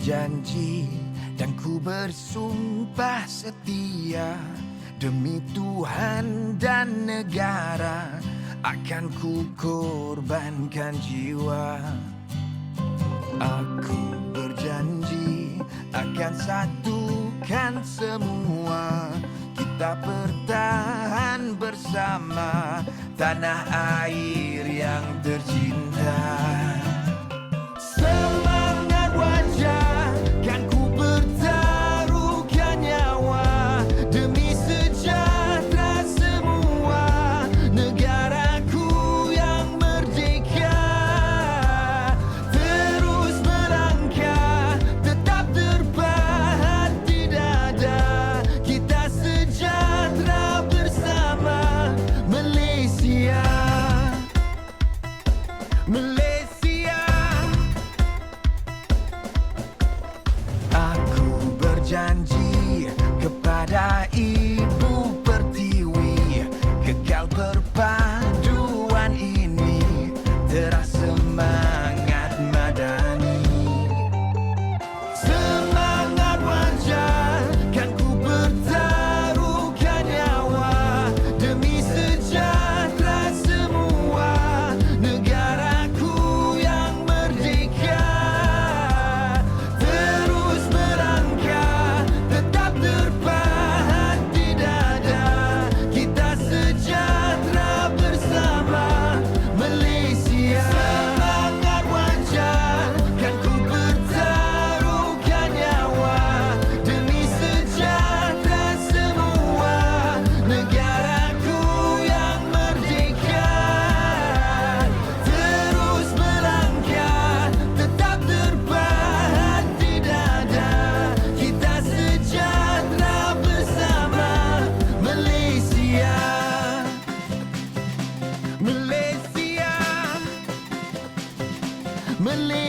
berjanji dan ku bersumpah setia, demi Tuhan dan negara akan ku korbankan jiwa. Aku berjanji akan satukan semua, kita bertahan bersama tanah air yang tercinta. Semangat wajah kan ku bertaruhkan nyawa, demi sejahtera semua negaraku yang merdeka. Terus melangkah, tetap terpahat di dada, kita sejahtera bersama Malaysia. Malaysia. Aku berjanji kepada Ibu Pertiwi, kekal perpaduan ini terasa semangat madani. Semangat wajah kan ku bertaruhkan nyawa, demi sejahtera semua negaraku yang merdeka. Terus melangkah, tetap terpahat di dada, kita sejahtera bersama Malaysia. Semangat wajah kan ku bertaruhkan nyawa, demi sejahtera semua negaraku yang merdeka. Terus melangkah, tetap terpahat di dada, kita sejahtera bersama Malaysia. Malaysia. Malaysia.